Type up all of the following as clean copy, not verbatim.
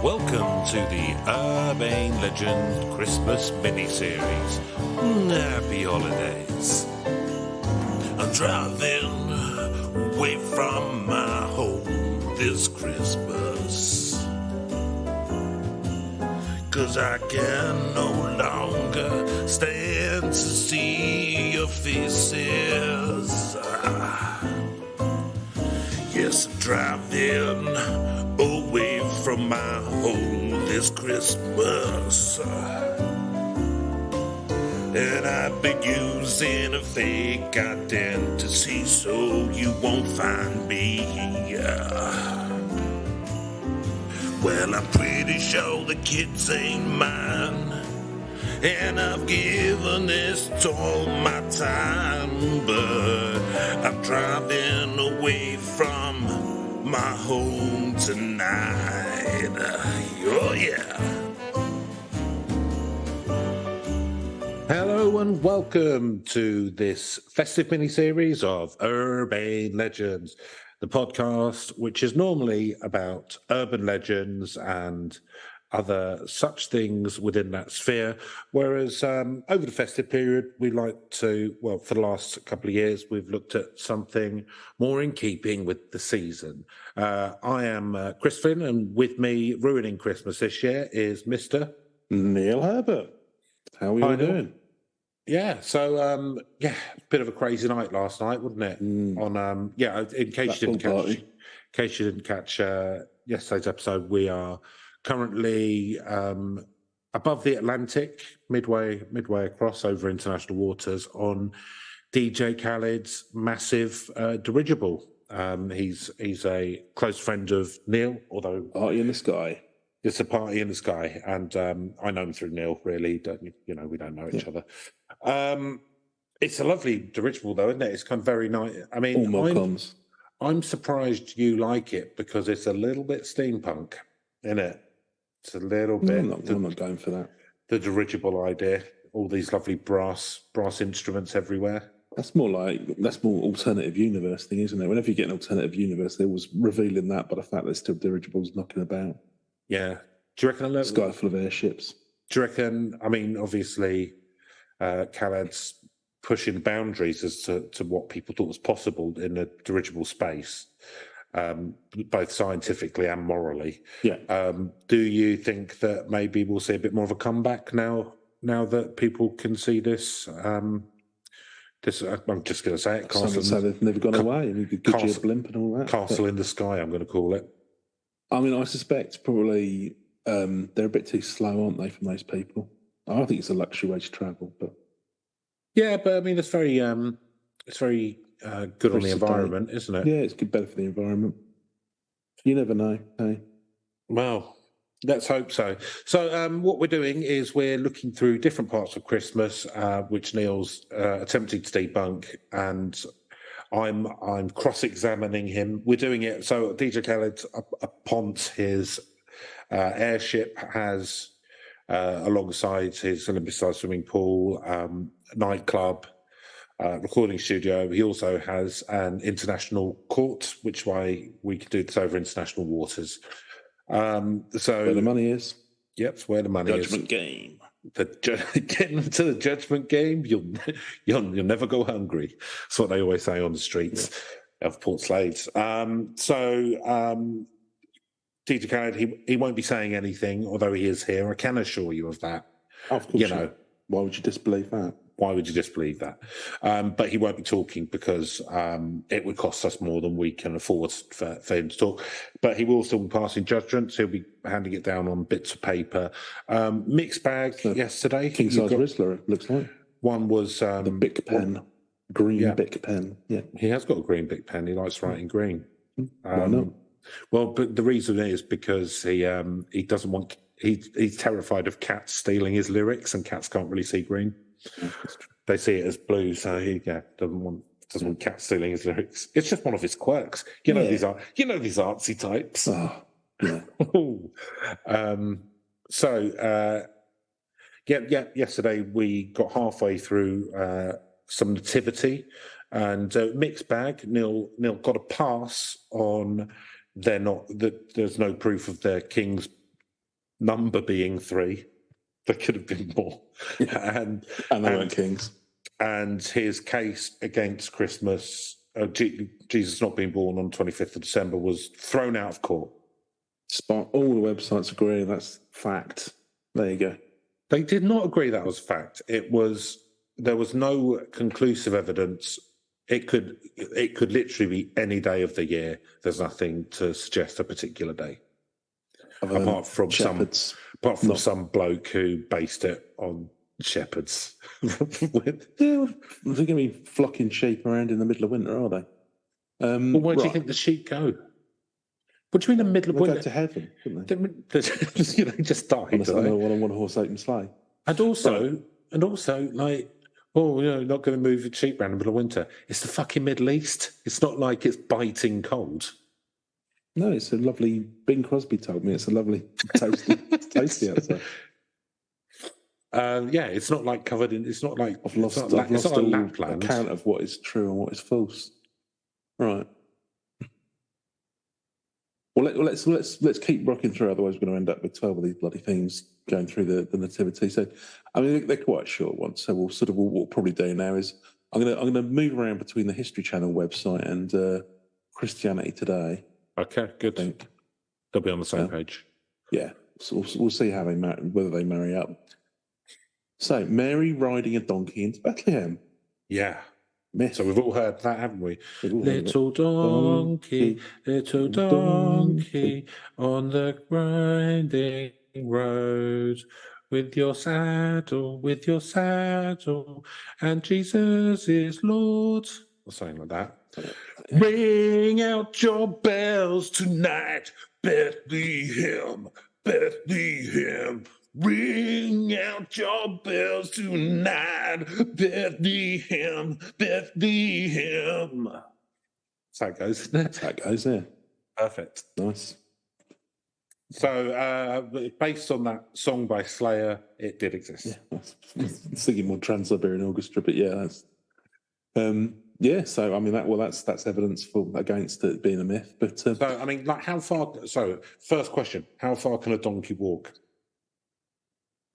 Welcome to the Urbane Legend Christmas mini-series. Happy holidays. I'm driving away from my home this Christmas, 'cause I can no longer stand to see your faces. Yes, I'm driving away from my home this Christmas, and I've been using a fake identity so you won't find me. Well, I'm pretty sure the kids ain't mine, and I've given this all my time, but I'm driving away from my home tonight. Oh yeah. Hello and welcome to this festive mini-series of Urbane Legends, the podcast which is normally about urban legends and other such things within that sphere, whereas over the festive period we like to, well, for the last couple of years we've looked at something more in keeping with the season. I am Chris Finn, and with me ruining Christmas this year is Mr. Neil Herbert. How are we all doing? Yeah, so bit of a crazy night last night, wasn't it? On in case you didn't catch yesterday's episode, we are currently above the Atlantic, midway across over international waters on DJ Khaled's massive dirigible. He's a close friend of Neil, although Party in the Sky. It's a party in the sky, and I know him through Neil. Really, we don't know each other. It's a lovely dirigible, though, isn't it? It's kind of very nice. I mean, I'm surprised you like it because it's a little bit steampunk, isn't it? It's a little bit. I'm not going for that. The dirigible idea, all these lovely brass instruments everywhere. That's more alternative universe thing, isn't it? Whenever you get an alternative universe, they're always revealing that by the fact there's still dirigibles knocking about. Yeah. Do you reckon a sky full of airships? Do you reckon? I mean, obviously, Khaled's pushing boundaries as to what people thought was possible in a dirigible space, both scientifically and morally. Yeah. Do you think that maybe we'll see a bit more of a comeback now that people can see this? I'm just going to say it. Some would say they've never gone away. And you could give you a blimp and all that. Castle in the Sky, I'm going to call it. I mean, I suspect probably they're a bit too slow, aren't they, for most people? I think it's a luxury way to travel, but yeah, but I mean, it's very good on the environment, isn't it? Yeah, it's good, better for the environment. You never know. Hey. Well, let's hope so. So, what we're doing is we're looking through different parts of Christmas, which Neil's attempting to debunk, and I'm cross-examining him. We're doing it. So DJ Khaled, upon his airship, has alongside his Olympic-sized swimming pool, nightclub, recording studio. He also has an international court, which why we could do this over international waters. So where the money is. Yep, it's where the money is. Judgment game. Getting into the judgment game, you'll never go hungry. That's what they always say on the streets of Port Slade. DJ Khaled, he won't be saying anything, although he is here. I can assure you of that. Of course, why would you disbelieve that? Why would you disbelieve that? But he won't be talking because it would cost us more than we can afford for him to talk. But he will still be passing judgments. He'll be handing it down on bits of paper. Mixed bag yesterday. King-size Rizzler, it looks like. One was... the Bic pen. Green Bic pen. Yeah. He has got a green Bic pen. He likes writing green. Why not? Well, but the reason is because he doesn't want... He's terrified of cats stealing his lyrics, and cats can't really see green. They see it as blue, so he doesn't want cats stealing his lyrics. It's just one of his quirks. These artsy types. Oh, yeah. Yesterday we got halfway through some nativity, and mixed bag. Neil got a pass on there's no proof of their king's number being 3. There could have been more. And they weren't kings. And his case against Christmas, Jesus not being born on 25th of December, was thrown out of court. All the websites agree that's fact. There you go. They did not agree that was fact. There was no conclusive evidence. It could literally be any day of the year. There's nothing to suggest a particular day, apart from some bloke who based it on shepherds. They're going to be flocking sheep around in the middle of winter, are they? Well, where do you think the sheep go? What do you mean the middle of winter? They go to heaven, don't they? They just died. On a one-horse open sleigh. And also, like, not going to move the sheep around in the middle of winter. It's the fucking Middle East. It's not like it's biting cold. No, it's a lovely. Bing Crosby told me it's a lovely, tasty outside. It's not like covered in. It's not like I've lost like Lapland. Account of what is true and what is false. Right. Well, let's keep rocking through. Otherwise, we're going to end up with 12 of these bloody things going through the nativity. So, I mean, they're quite short ones. So what we'll probably do now is I'm going to move around between the History Channel website and Christianity Today. Okay, good. I think they'll be on the same page. Yeah, so we'll see how whether they marry up. So, Mary riding a donkey into Bethlehem. Yeah. Myth. So we've all heard that, haven't we? Little donkey, little donkey, on the grinding road, with your saddle, and Jesus is Lord. Or something like that. Ring out your bells tonight, Bethlehem, Bethlehem. Ring out your bells tonight, Bethlehem, Bethlehem. That's how it goes, isn't it? That's how it goes, yeah. Perfect. Nice. So, based on that song by Slayer, it did exist. Yeah, I was thinking more Trans-Siberian Orchestra, but yeah, that's... so I mean that's evidence against it being a myth. But so I mean, like, how far? So, first question: how far can a donkey walk?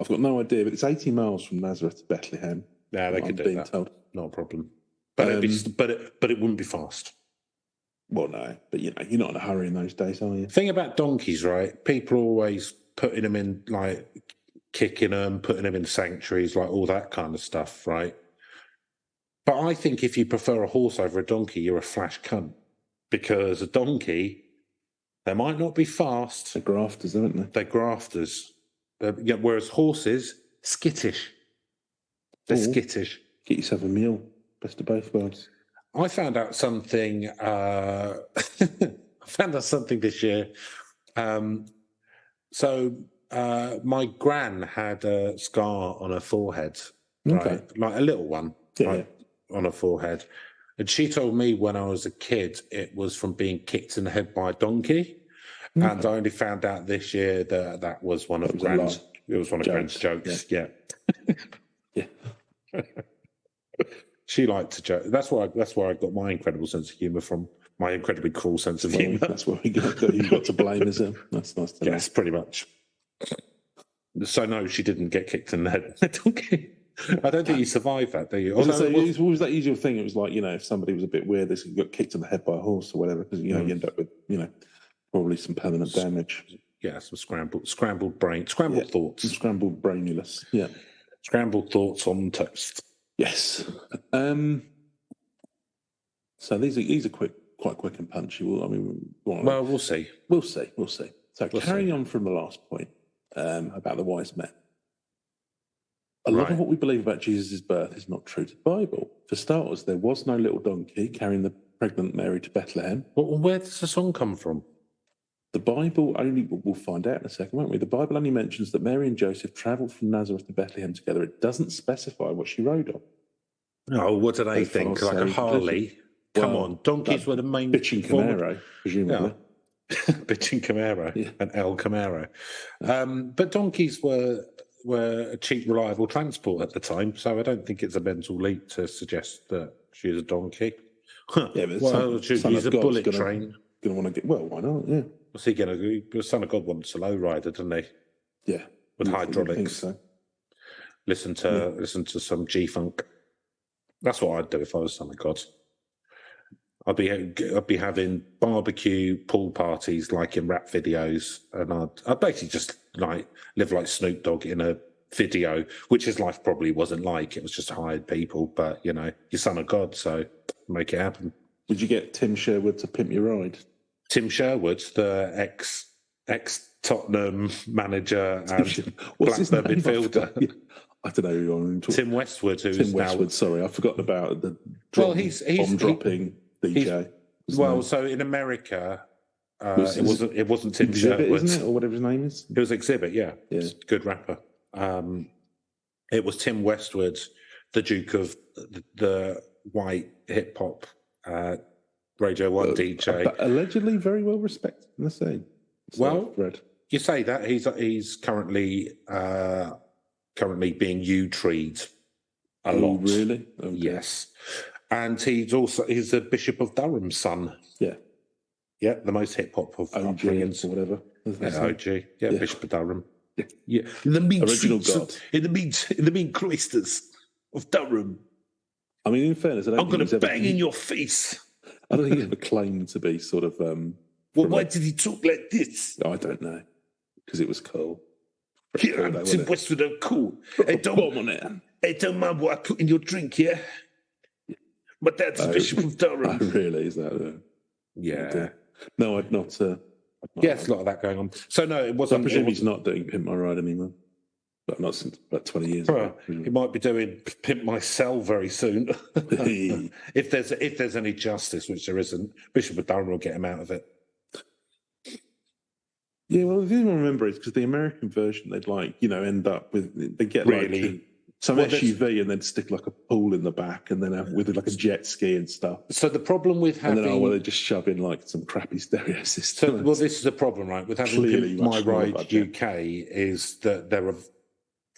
I've got no idea, but it's 80 miles from Nazareth to Bethlehem. Yeah, they could do that. Told. Not a problem. But it wouldn't be fast. Well, no, but you're not in a hurry in those days, are you? Thing about donkeys, right? People are always putting them in, like, kicking them, putting them in sanctuaries, like all that kind of stuff, right? But I think if you prefer a horse over a donkey, you're a flash cunt. Because a donkey, they might not be fast. They're grafters, aren't they? They're grafters. Whereas horses, skittish. They're skittish. Get yourself a mule. Best of both worlds. I found out something. This year. My gran had a scar on her forehead, right? Like a little one, right, on her forehead. And she told me when I was a kid, it was from being kicked in the head by a donkey. Okay. And I only found out this year that was one of Gran's. It was one of Gran's jokes. Yeah. Yeah. She liked to joke. That's where I got my incredible sense of humour from. My incredibly cruel sense of humour. That's where you got to blame, is it? That's nice to know. Yes, pretty much. So no, she didn't get kicked in the head. I don't think you survived that, do you? What was that usual thing? It was like, if somebody was a bit weird, they got kicked in the head by a horse or whatever, because you end up with probably some permanent damage. Yeah, some scrambled brain, scrambled thoughts, scrambled brainulus. Yeah, scrambled thoughts on toast. Yes. So these are quite quick and punchy. We'll see. We'll see. So carrying on from the last point about the wise men. A lot of what we believe about Jesus' birth is not true to the Bible. For starters, there was no little donkey carrying the pregnant Mary to Bethlehem. Well, where does the song come from? The Bible we'll find out in a second, won't we? The Bible only mentions that Mary and Joseph travelled from Nazareth to Bethlehem together. It doesn't specify what she rode on. Oh, what do they think? Like a Harley? Come on, donkeys were the main... Bitching Camaro, presumably. Yeah. Bitching Camaro and El Camaro. But donkeys were a cheap, reliable transport at the time, so I don't think it's a mental leap to suggest that she's a donkey. Yeah, but she's a bullet train. Going to want to get... Well, why not? Yeah. What's he going to do? The Son of God wants a lowrider, doesn't he? Yeah. with I think hydraulics. so. Listen to some G-funk. That's what I'd do if I was Son of God. I'd be having barbecue pool parties like in rap videos, and I'd basically just like live like Snoop Dogg in a video, which his life probably wasn't like. It was just hired people, but you know, you're Son of God, so make it happen. Would you get Tim Sherwood to pimp your ride? Tim Sherwood, the ex Tottenham manager and Blackburn midfielder. I don't know who I'm talking. Tim Westwood, who's Tim Westwood. now, Sorry, I forgot about the he's bomb dropping DJ. Well, so in America, it wasn't Tim Exhibit, Sherwood, isn't it, or whatever his name is? It was Exhibit, yeah. Good rapper. It was Tim Westwood, the Duke of the white hip hop Radio 1 DJ. But allegedly very well respected in the scene. Well, you say that he's currently being U-treed a lot. Really? Okay. Yes. And he's the Bishop of Durham's son. Yeah. Yeah, the most hip hop of upbringings or whatever. Yeah, OG. Yeah, Bishop of Durham. Yeah. In the mean original streets God. In the mean cloisters of Durham. I mean, in fairness, I'm going to bang in your face. I don't think he ever claimed to be sort of. Well, why did he talk like this? I don't know. Because it was cool. Yeah, I'm Tim Westwood, I'm cool. Hey, don't mind what I put in your drink, yeah? But that's Bishop of Durham. Really? Is that? Yeah. No, I'd not. Yes, a lot of that going on. So no, it wasn't. I presume he's not doing Pimp My Ride anymore. But not since about 20 years ago. He might be doing Pimp My Cell very soon. if there's any justice, which there isn't, Bishop of Durham will get him out of it. Yeah, well, the thing I remember is because the American version, they'd end up with they get really some SUV and then stick like a pool in the back, and then with like a jet ski and stuff. So the problem with having they just shove in like some crappy stereo system. So, this is the problem, right? With having Pimp My Ride UK is that there are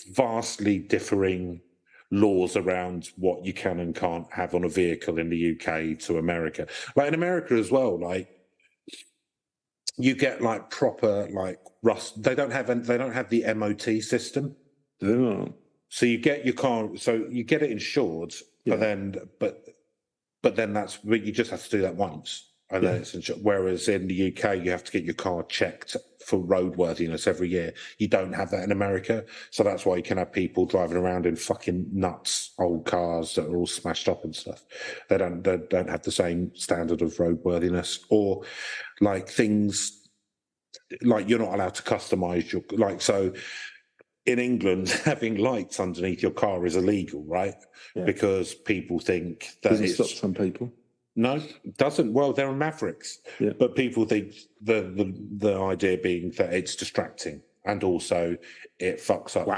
vastly differing laws around what you can and can't have on a vehicle in the UK to America. Like in America as well, like you get like proper like rust. They don't have the MOT system. Do they not? So you get your car. So you get it insured, but then you just have to do that once, and then it's insured. Whereas in the UK, you have to get your car checked for roadworthiness every year. You don't have that in America, so that's why you can have people driving around in fucking nuts old cars that are all smashed up and stuff. They don't have the same standard of roadworthiness, or like things like you're not allowed to customize your so. In England, having lights underneath your car is illegal, right? Yeah. Because people think that doesn't stop some people. No, it doesn't. Well, there are mavericks, but people think the idea being that it's distracting, and also it fucks up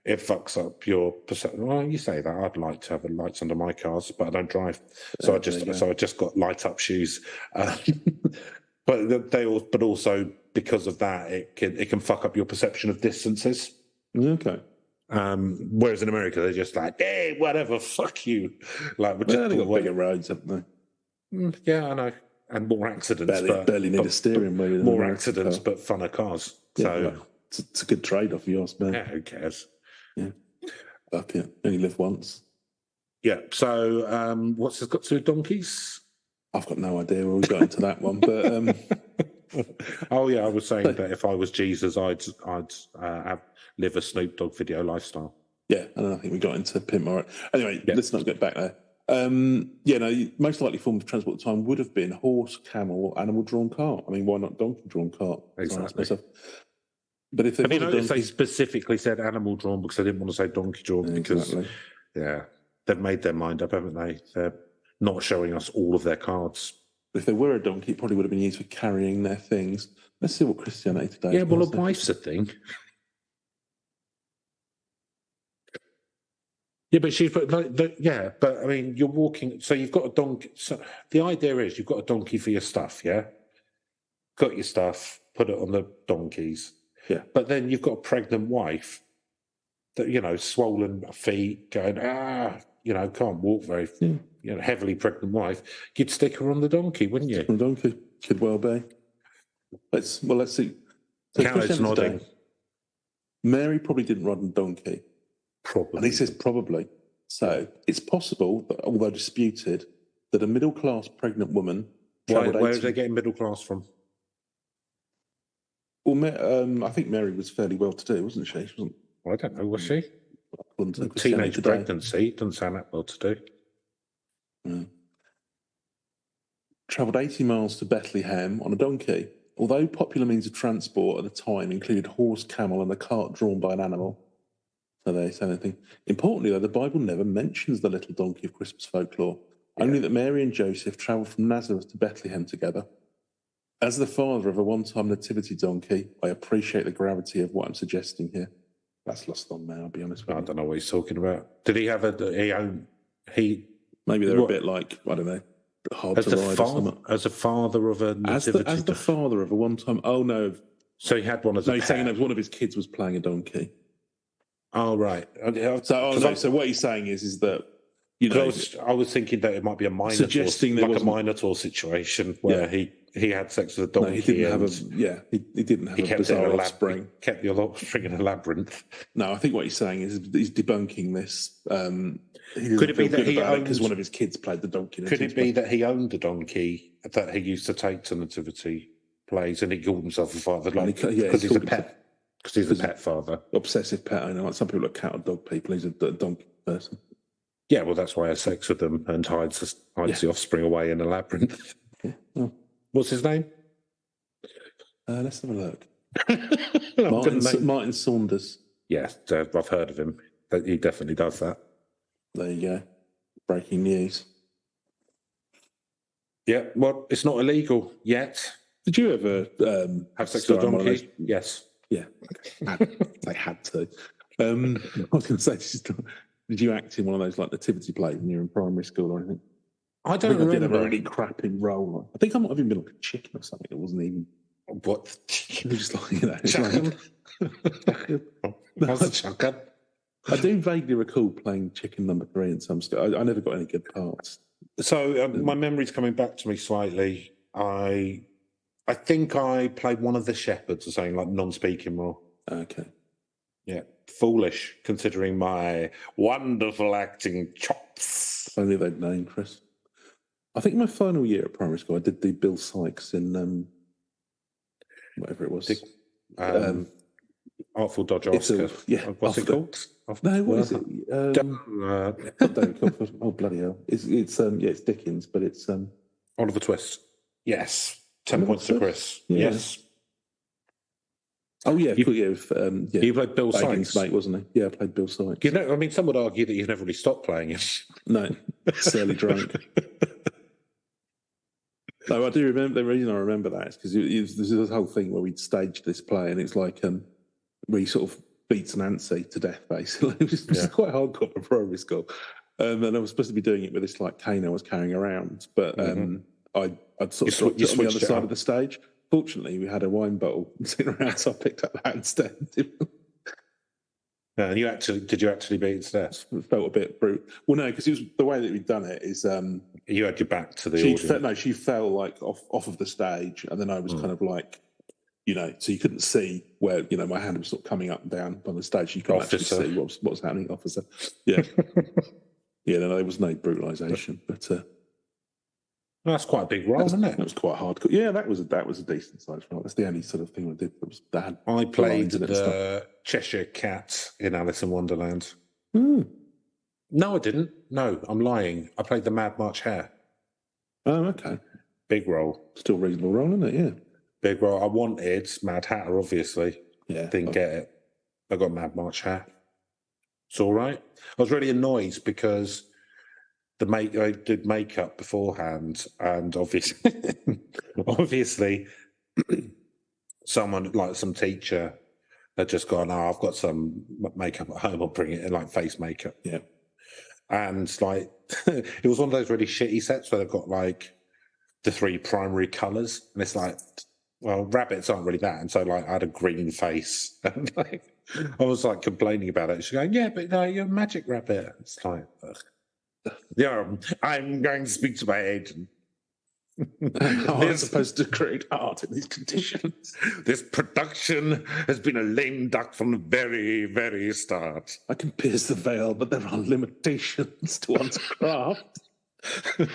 It fucks up your perception. Well, you say that. I'd like to have lights under my cars, but I don't drive, so I just got light up shoes. But also because of that, it can fuck up your perception of distances. Okay. Whereas in America, they're just like, hey, whatever, fuck you. Like, they've got bigger roads, haven't they? Yeah, I know, and more accidents. Barely need a steering wheel. More accidents, but funner cars. So it's a good trade-off for yours, man. Yeah, who cares? Yeah, fuck it. Only live once. Yeah. So, what's this got to do with donkeys? I've got no idea where we got into that one, but oh yeah, I was saying that if I was Jesus, I'd live a Snoop Dogg video lifestyle. Yeah, and I think we got into Pimp My Ride. Anyway, let's not get back there. Most likely form of transport at the time would have been horse, camel, or animal-drawn cart. I mean, why not donkey-drawn cart? Exactly. But if have you noticed they specifically said animal-drawn because they didn't want to say donkey-drawn? Exactly. Because they've made their mind up, haven't they? They're not showing us all of their cards. If there were a donkey, it probably would have been used for carrying their things. Let's see what Christianity today. Yeah, well, a wife's a thing. Yeah, but but I mean, you're walking. So you've got a donkey. So the idea is you've got a donkey for your stuff. Yeah, got your stuff, put it on the donkeys. Yeah, but then you've got a pregnant wife that swollen feet, going can't walk very. Heavily pregnant wife. You'd stick her on the donkey, wouldn't you? On the donkey could well be. Let's see. So Callum's nodding. Mary probably didn't ride on a donkey. Probably. And he says probably. So it's possible that, although disputed, that a middle-class pregnant woman travelled Where 80... is they getting middle class from? Well, I think Mary was fairly well-to-do, wasn't she? She wasn't... I don't know, was she? according to Teenage today. pregnancy doesn't sound that well to do. Travelled 80 miles to Bethlehem on a donkey. Although popular means of transport at the time included horse, camel, and a cart drawn by an animal. So they say anything. Importantly, though, the Bible never mentions the little donkey of Christmas folklore, only that Mary and Joseph travelled from Nazareth to Bethlehem together. As the father of a one-time nativity donkey, I appreciate the gravity of what I'm suggesting here. That's lost on now, I'll be honest with you. I don't know what he's talking about. Did he have Maybe they're a bit like, I don't know, hard to ride or something. As a father of a nativity... As the father of a one-time... Oh, no. So he had one as a pet? No, he's saying one of his kids was playing a donkey. Oh, right. So what he's saying is that, you know... I was thinking that it might be a Minotaur, suggesting like a Minotaur situation where he had sex with a donkey. No, he didn't have he didn't have a bizarre offspring. He kept the offspring in a labyrinth. No, I think what he's saying is he's debunking this. Could it be that he owned... because one of his kids played the donkey? Could it be that he owned a donkey that he used to take to nativity plays and he called himself a father, because he's a pet? Because he's a pet father. Obsessive pet owner. Like some people are cat or dog people. He's a donkey person. Yeah, well, that's why he has sex with them and hides the offspring away in a labyrinth. Yeah. Oh. What's his name? Let's have a look. Martin Saunders. Yes, I've heard of him. He definitely does that. There you go. Breaking news. Yeah, well, it's not illegal yet. Did you ever have sex with a donkey? Yes. Yeah, they had to. I was going to say, did you act in one of those like nativity plays when you were in primary school or anything? I don't remember. I did have a really crapping role. I think I might have even been like a chicken or something. It wasn't even... What? It was just like, you know... Chicken? What's a chicken? I do vaguely recall playing chicken number 3 in some school. I never got any good parts. So my memory's coming back to me slightly. I think I played one of the shepherds or something, like non-speaking role. Okay. Yeah. Foolish, considering my wonderful acting chops. If only they'd known, Chris. I think in my final year at primary school, I did do Bill Sykes in whatever it was. Artful Dodger Oscar. What's it called? No, what is it? Not David Copperfield. Oh, bloody hell! It's Dickens, but it's Oliver Twist. Yes, 10 points to Chris. Yeah. Yes. Oh yeah, you played Bill Bacon's Sykes, mate, wasn't he? Yeah, I played Bill Sykes. You know, I mean, some would argue that you've never really stopped playing him. No, surly drunk. No, I do remember. The reason I remember that is because there's this whole thing where we'd staged this play, and it's like we sort of beats Nancy to death, basically. It was quite hardcore for primary school, and I was supposed to be doing it with this like cane I was carrying around, but I'd sort of dropped it on the other side of the stage. Fortunately, we had a wine bottle sitting around, so I picked up that instead. And did you actually beat it to death? It felt a bit brutal. Well, no, because it was the way that we'd done it is you had your back to the audience. She fell like off of the stage, and then I was kind of like, you know, so you couldn't see where, you know, my hand was sort of coming up and down on the stage. You couldn't actually see what was happening. Officer, yeah, yeah. No, there was no brutalisation, but. That's quite a big role, isn't it? That was quite hardcore. Yeah, that was a decent sized role. That's the only sort of thing I did. I played the Cheshire Cat in Alice in Wonderland. No, I didn't. No, I'm lying. I played the Mad March Hare. Oh, okay. Big role. Still reasonable role, isn't it? Yeah. Big role. I wanted Mad Hatter, obviously. Yeah. Didn't get it. I got Mad March Hare. It's all right. I was really annoyed because I did makeup beforehand, and obviously, someone like some teacher had just gone, "Oh, I've got some makeup at home. I'll bring it in, like face makeup." Yeah, and like it was one of those really shitty sets where they've got like the 3 primary colours, and it's like, well, rabbits aren't really that, and so like I had a green face, and like I was like complaining about it. She's going, "Yeah, but no, you're a magic rabbit." It's like. Ugh. Yeah, I'm going to speak to my agent. How am I supposed to create art in these conditions? This production has been a lame duck from the very, very start. I can pierce the veil, but there are limitations to one's craft. Yeah,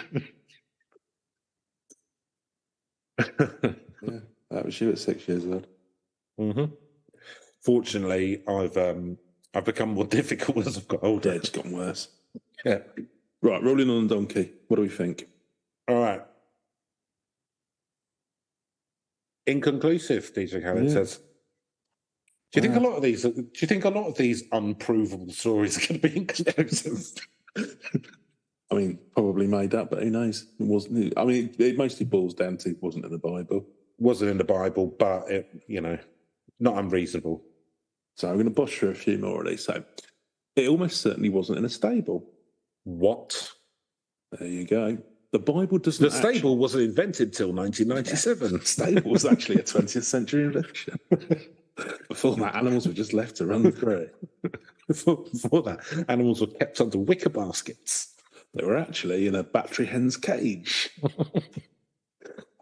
that was you at 6 years old. Mm-hmm. Fortunately, I've become more difficult as I've got older. Yeah, it's gotten worse. Yeah. Right, rolling on a donkey. What do we think? All right. Inconclusive, DJ Khaled says. Do you think a lot of these? Do you think a lot of these unprovable stories are going to be inconclusive? I mean, probably made up, but who knows? It wasn't. I mean, it mostly boils down to it wasn't in the Bible. Wasn't in the Bible, but it, not unreasonable. So I'm going to bush through a few more of these. So it almost certainly wasn't in a stable. What? There you go. The Bible doesn't. The stable wasn't invented till 1997. The stable was actually a 20th century invention. Before that, animals were just left to run through. Before that, animals were kept under wicker baskets. They were actually in a battery hen's cage.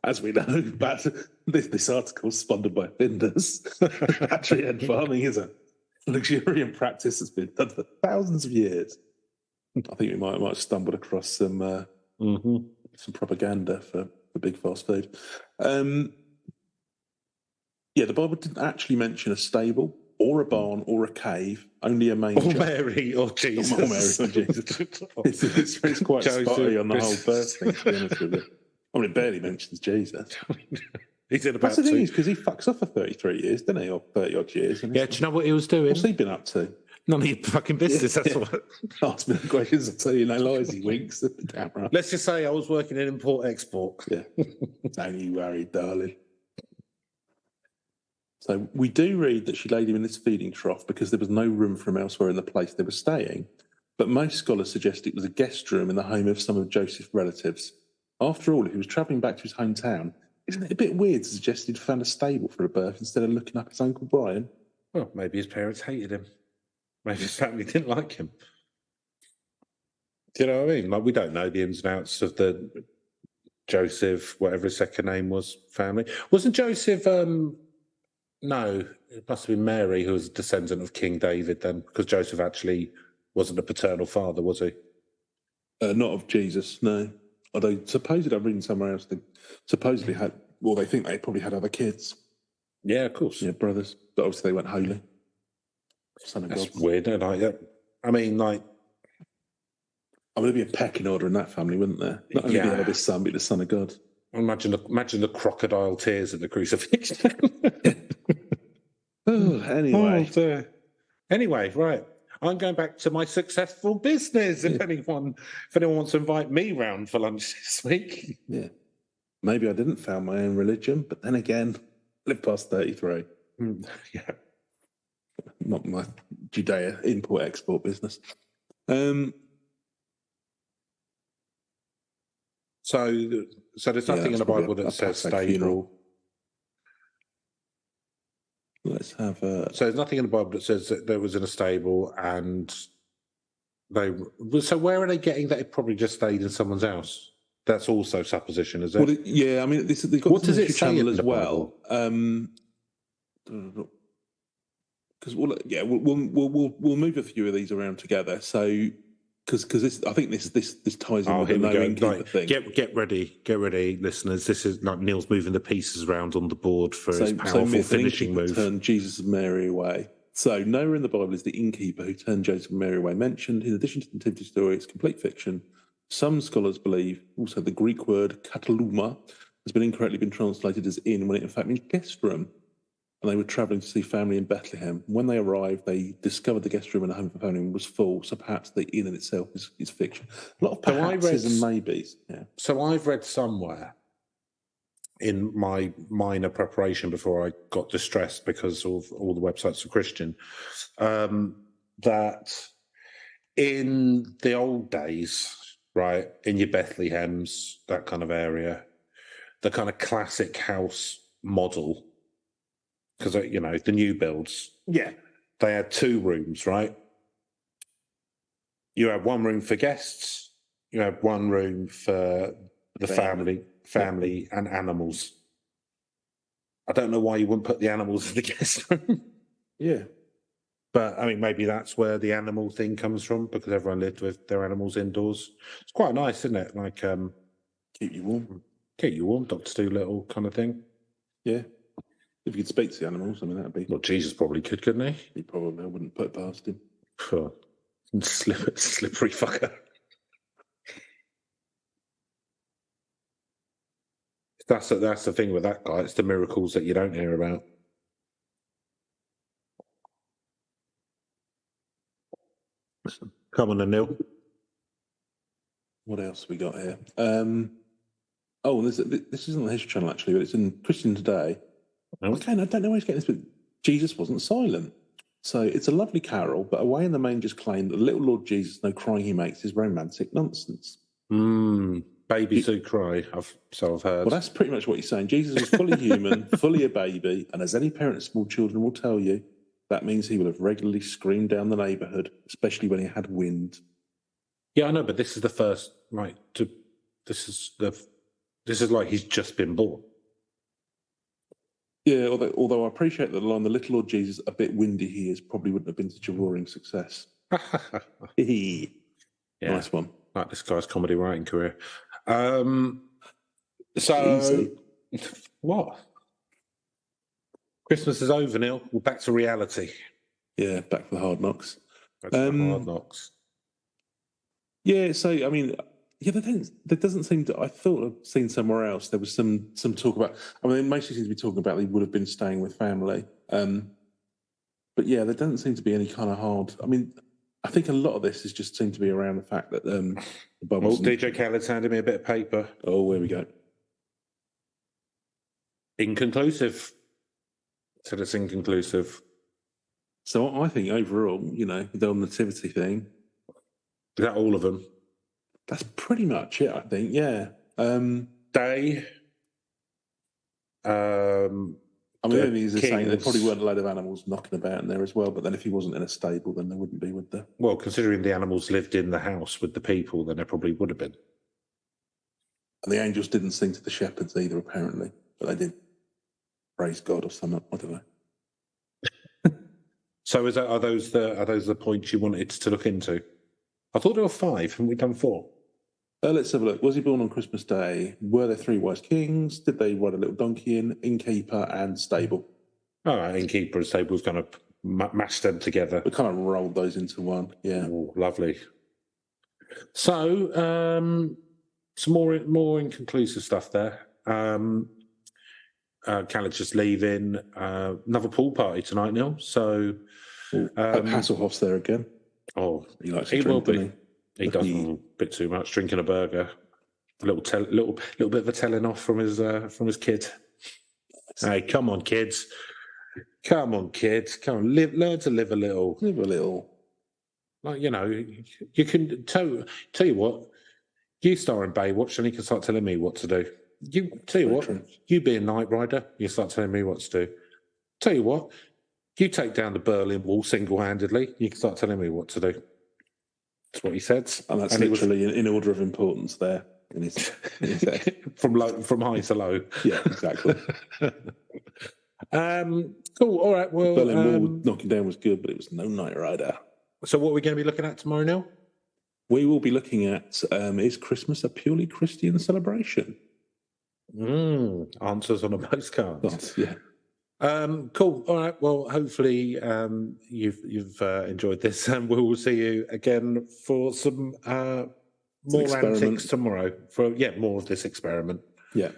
As we know, this article is sponsored by Finders. Battery hen farming is a luxuriant practice that's been done for thousands of years. I think we might have stumbled across some propaganda for big fast food. Yeah, the Bible didn't actually mention a stable or a barn or a cave, only a manger. Or Mary or Jesus. Or Mary or Jesus. It's quite spotty on the whole birth thing, to be honest with you. I mean, it barely mentions Jesus. He's in about That's the thing is because he fucks off for 33 years, didn't he? Or 30 odd years. Yeah, do you know what he was doing? What's he been up to? None of your fucking business, that's what. Ask me the questions, I'll tell you no lies, he winks at the camera. Let's just say I was working in import-export. Yeah. Don't you worry, darling. So we do read that she laid him in this feeding trough because there was no room for him elsewhere in the place they were staying. But most scholars suggest it was a guest room in the home of some of Joseph's relatives. After all, if he was travelling back to his hometown, isn't it a bit weird to suggest he'd found a stable for a birth instead of looking up his Uncle Brian? Well, maybe his parents hated him. Maybe his family didn't like him. Do you know what I mean? Like, we don't know the ins and outs of the Joseph, whatever his second name was, family. Wasn't Joseph... No, it must have been Mary who was a descendant of King David then, because Joseph actually wasn't a paternal father, was he? Not of Jesus, no. Although supposedly, I'm reading somewhere else, they supposedly had, well, they think they probably had other kids. Yeah, of course. Yeah, brothers. But obviously they weren't holy. Son of That's God. weird, isn't it? I mean, like... I mean, there'd be a pecking order in that family, wouldn't there? Not only the eldest son, but the son of God. Imagine the crocodile tears at the crucifixion. Anyway. Anyway, right. I'm going back to my successful business. If anyone wants to invite me round for lunch this week. Yeah. Maybe I didn't found my own religion, but then again, live past 33. Yeah. Not my Judea import-export business. So there's nothing in the Bible that says stable. Funeral. Let's have So there's nothing in the Bible that says that there was in a stable and they... So where are they getting that it probably just stayed in someone's house? That's also supposition, is it? Well, yeah, I mean, they've got what does it say as well? Because we'll move a few of these around together. So because I think this ties in with the no innkeeper thing. Get ready, listeners. This is like Neil's moving the pieces around on the board for his powerful finishing move. Turned Jesus and Mary away. So nowhere in the Bible is the innkeeper who turned Joseph and Mary away mentioned. In addition to the nativity story, it's complete fiction. Some scholars believe also the Greek word kataluma has been incorrectly translated as inn when it in fact means guest room. And they were travelling to see family in Bethlehem. When they arrived, they discovered the guest room in the home of the family was full. So perhaps the inn in itself is fiction. A lot of perhapses and maybes. Yeah. So I've read somewhere in my minor preparation before I got distressed because of all the websites are Christian, that in the old days, right, in your Bethlehems, that kind of area, the kind of classic house model, because, the new builds, they had 2 rooms, right? You had one room for guests, you had one room for the family family, and animals. I don't know why you wouldn't put the animals in the guest room. Yeah. But, I mean, maybe that's where the animal thing comes from, because everyone lived with their animals indoors. It's quite nice, isn't it? Like, keep you warm. Keep you warm, Dr. Dolittle kind of thing. Yeah. If you could speak to the animals, I mean, that'd be... Well, Jesus probably could, couldn't he? He probably, I wouldn't put it past him. Slippery fucker. That's the thing with that guy. It's the miracles that you don't hear about. Come on, Anil. What else we got here? This isn't the History Channel, actually, but it's in Christian Today. Oh. Okay, I don't know where he's getting this, but Jesus wasn't silent. So it's a lovely carol, but Away in the Manger's claim that the little Lord Jesus, no crying he makes, is romantic nonsense. Babies do cry, I've heard. Well, that's pretty much what he's saying. Jesus was fully human, fully a baby, and as any parent of small children will tell you, that means he will have regularly screamed down the neighbourhood, especially when he had wind. Yeah, I know, but this is the first, right? This is like he's just been born. Yeah, although I appreciate that the line, the little Lord Jesus, a bit windy he is, probably wouldn't have been such a roaring success. Yeah. Nice one. Like this guy's comedy writing career. Easy. What? Christmas is over, Neil. We're back to reality. Yeah, back to the hard knocks. Back to the hard knocks. Yeah, so I mean, yeah, there doesn't seem to. I thought I'd seen somewhere else there was some talk about. I mean, they mostly seem to be talking about they would have been staying with family. But yeah, there doesn't seem to be any kind of hard. I mean, I think a lot of this is just seemed to be around the fact that DJ Khaled's handed me a bit of paper. Oh, here we go. Inconclusive. Said it's inconclusive. So I think overall, the whole nativity thing. Is that all of them? That's pretty much it, I think, yeah. Day. I mean, the only thing is saying there probably weren't a load of animals knocking about in there as well, but then if he wasn't in a stable, then there wouldn't be, would there? Well, considering the animals lived in the house with the people, then there probably would have been. And the angels didn't sing to the shepherds either, apparently, but they did praise God or something. I don't know. So are those the points you wanted to look into? I thought there were 5. Haven't we done 4? Let's have a look. Was he born on Christmas Day? Were there 3 wise kings? Did they ride a little donkey in? Innkeeper and stable. All right, innkeeper and stable was kind of mashed them together. We kind of rolled those into one. Yeah. Oh, lovely. So, some more inconclusive stuff there. Khaled's just leaving. Another pool party tonight, Neil. So, Hasselhoff's there again. Oh, he likes to drink, doesn't he? He does a bit too much, drinking a burger. A little bit of a telling off from his kid. Hey, come on, kids! Come on, learn to live a little. Live a little. Like, you can tell you what. You star in Baywatch, and you can start telling me what to do. You be a Knight Rider, you start telling me what to do. Tell you what, you take down the Berlin Wall single-handedly, you can start telling me what to do. That's what he said. And that's literally in order of importance there. In his head. from high to low. Yeah, exactly. Cool, all right. Well, Berlin Wall knocking down was good, but it was no Knight Rider. So what are we going to be looking at tomorrow, Neil? We will be looking at, is Christmas a purely Christian celebration? Answers on a postcard. Yeah. Cool. All right. Well, hopefully you've enjoyed this, and we will see you again for some more antics tomorrow. More of this experiment. Yeah.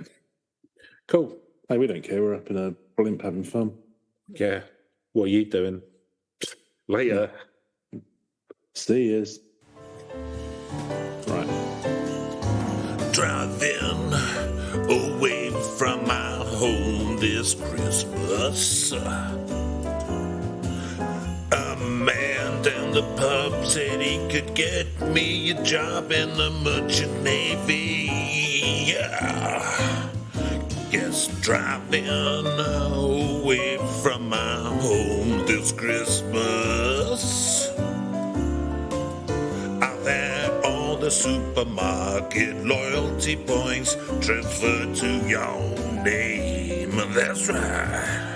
Cool. Hey, we don't care. We're up in a blimp having fun. Yeah. What are you doing? Later. Yeah. See yous. Right. Driving away from my home this Christmas. A man down the pub said he could get me a job in the merchant navy. Yeah. Guess driving away from my home this Christmas. I've had all the supermarket, loyalty points transferred to your name. That's right.